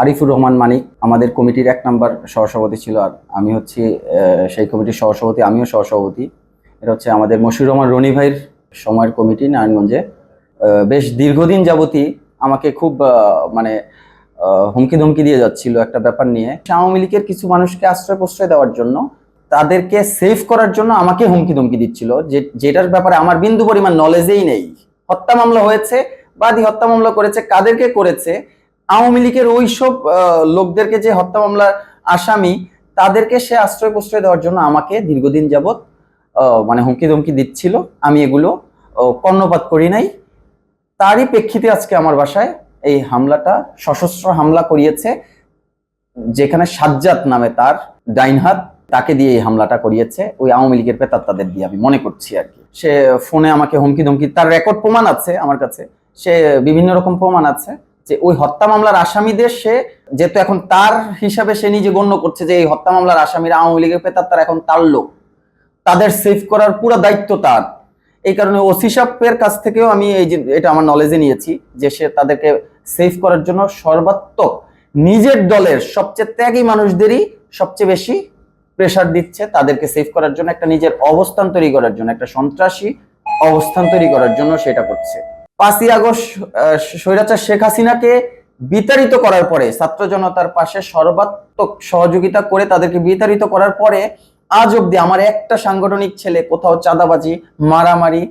আরিফুর রহমান মানিক আমাদের কমিটির 1 নাম্বার সহসভাপতি ছিল, আর আমি হচ্ছি সেই কমিটির সহসভাপতি, আমিও সহসভাপতি। এটা হচ্ছে আমাদের মশিউর রহমান রনি ভাইয়ের সময়ের কমিটি নারায়ণগঞ্জে। বেশ দীর্ঘদিন যাবতই আমাকে খুব মানে হুমকি ধমকি দিয়ে যাচ্ছিল একটা ব্যাপার নিয়ে। আওয়ামী লীগের কিছু মানুষকে আশ্রয় প্রশ্রয় দেওয়ার জন্য, তাদেরকে সেভ করার জন্য আমাকে হুমকি ধমকি দিচ্ছিল, যেটার ব্যাপারে আমার বিন্দু পরিমাণ নলেজেই নেই। হত্যা মামলা হয়েছে, বাদী হত্যা মামলা করেছে, কাদেরকে করেছে? আওয়ামী লীগের ওইসব লোকদেরকে, যে হত্যা মামলার আসামি, তাদেরকে সে আশ্রয় প্রশ্রয় দেওয়ার জন্য আমাকে দীর্ঘদিন যাবৎ মানে হুমকি ধমকি দিচ্ছিল। আমি এগুলো কর্ণপাত করি নাই। তারই প্রেক্ষিতে আজকে আমার বাসায় এই হামলাটা, সশস্ত্র হামলা করিয়েছে, যেখানে সাজ্জাদ নামে তার ডাইন হাত, তাকে দিয়ে এই হামলাটা করিয়েছে ওই আওয়ামী লীগের প্রেতাত্মাদের দিয়ে, আমি মনে করছি আর কি। সে ফোনে আমাকে হুমকি ধমকি, তার রেকর্ড প্রমাণ আছে আমার কাছে, সে বিভিন্ন রকম প্রমাণ আছে যে ওই হত্যা মামলার আসামিদের, সে যেহেতু এখন তার হিসাবে সে নিজে গণ্য করছে যে এই হত্যা মামলার আসামিরা আওয়ামী লীগের প্রেতাত্মারা এখন তার লোক, তাদের সেভ করার পুরো দায়িত্ব তার। এই কারণে ওসি সাহেবের কাছ থেকেও আমি এই যে এটা আমার নলেজে নিয়েছি যে সে তাদেরকে সেভ করার জন্য সর্বাত্মক নিজের দলের সবচেয়ে ত্যাগী মানুষদেরই সবচেয়ে বেশি প্রেসার দিচ্ছে, তাদেরকে সেভ করার জন্য, একটা নিজের অবস্থান তৈরি করার জন্য, একটা সন্ত্রাসী অবস্থান তৈরি করার জন্য সেটা করছে। 5ই আগস্ট স্বৈরাচার শেখ হাসিনাকে বিতাড়িত করার পরে, ছাত্র জনতার পাশে সর্বাত্মক সহযোগিতা করে তাদেরকে বিতাড়িত করার পরে আজ অব্দি আমার একটা সাংগঠনিক ছেলে কোথাও চাঁদাবাজি, মারামারি,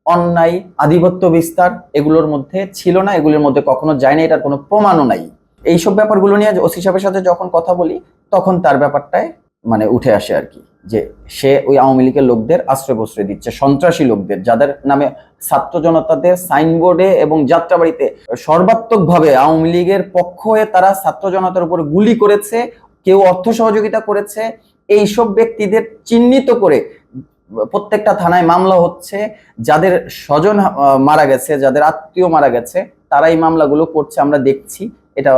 অন্যায়, আধিপত্য বিস্তার এগুলোর মধ্যে ছিল না, এগুলোর মধ্যে কখনো যায় না, এটার কোনো প্রমাণও নাই। এইসব ব্যাপারগুলো নিয়ে ওসি সাহেবের সাথে যখন কথা বলি, তখন তার ব্যাপারটায় মানে উঠে আসে আর কি, যে সে ওই আওয়ামী লীগের লোকদের আশ্রয় প্রশ্রয় দিচ্ছে, সন্ত্রাসী লোকদের, যাদের নামে ছাত্র জনতাদের সাইনবোর্ডে এবং যাত্রাবাড়িতে সর্বাত্মকভাবে আওয়ামী লীগের পক্ষ হয়ে তারা ছাত্র জনতার উপর গুলি করেছে, কেউ অর্থ সহযোগিতা করেছে। এইসব ব্যক্তিদের চিহ্নিত করে প্রত্যেকটা থানায় মামলা হচ্ছে, যাদের স্বজন মারা গেছে, যাদের আত্মীয় মারা গেছে, তারা এই মামলাগুলো করছে, আমরা দেখছি। এটা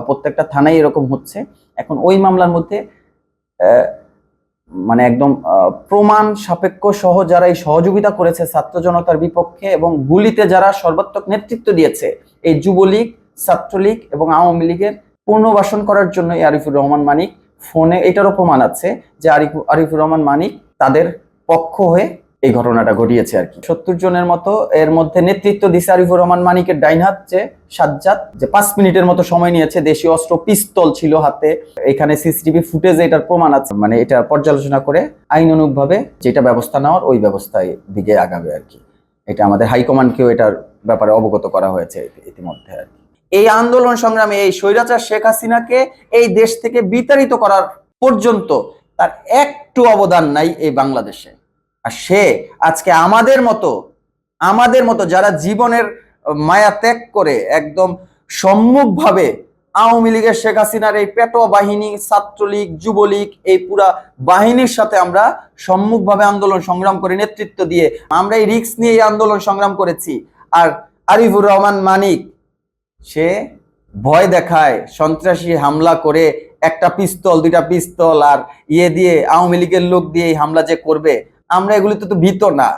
প্রত্যেকটা থানায় এরকম হচ্ছে। এখন ওই মামলার মধ্যে মানে একদম প্রমাণ সাপেক্ষ সহ যারা এই সহযোগিতা করেছে ছাত্র জনতার বিপক্ষে এবং গুলিতে যারা সর্বাত্মক নেতৃত্ব দিয়েছে, এই যুবলীগ, ছাত্রলীগ এবং আওয়ামী লীগের পুনর্বাসন করার জন্য আরিফুর রহমান মানিক ফোনে, এটারও প্রমাণ আছে যে আরিফুর রহমান মানিক তাদের পক্ষ হয়ে এই ঘটনাটা ঘটিয়েছে আর কি। 70 জনের মতো এর মধ্যে নেতৃত্ব দিছে আরিফুর রহমান মানিকের ডাইন হাত যে সাজ্জাদ, যে 5 মিনিটের মতো সময় নিয়েছে, দেশীয় অস্ত্র পিস্তল ছিল হাতে। এখানে সিসিটিভি ফুটেজে এটার প্রমাণ আছে, মানে এটা পর্যালোচনা করে আইনানুগভাবে যেটা ব্যবস্থা নেওয়ার ওই ব্যবস্থায় দিকে আগাবে আর কি। এটা আমাদের হাইকমান্ডকেও এটার ব্যাপারে অবগত করা হয়েছে ইতিমধ্যে আর কি। এই আন্দোলন সংগ্রামে এই স্বৈরাচার শেখ হাসিনাকে এই দেশ থেকে বিতাড়িত করার পর্যন্ত তার একটু অবদান নাই এই বাংলাদেশে। আর সে আজকে আমাদের মতো যারা জীবনের মায়া ত্যাগ করে একদম সম্মুখভাবে আওয়ামী লীগের শেখ হাসিনার এই পেটোয়া বাহিনী, ছাত্রলীগ, যুবলীগ, এই পুরা বাহিনীর সাথে আমরা সম্মুখভাবে আন্দোলন সংগ্রাম করে নেতৃত্ব দিয়ে আমরা এই রিস্ক নিয়ে এই আন্দোলন সংগ্রাম করেছি। আর আরিফুর রহমান মানিক সে ভয় দেখায়, সন্ত্রাসী হামলা করে একটা পিস্তল, 2টা পিস্তল আর দিয়ে আওয়ামী লীগের লোক দিয়ে এই হামলা যে করবে, আমরা এগুলিতে তো ভীত না।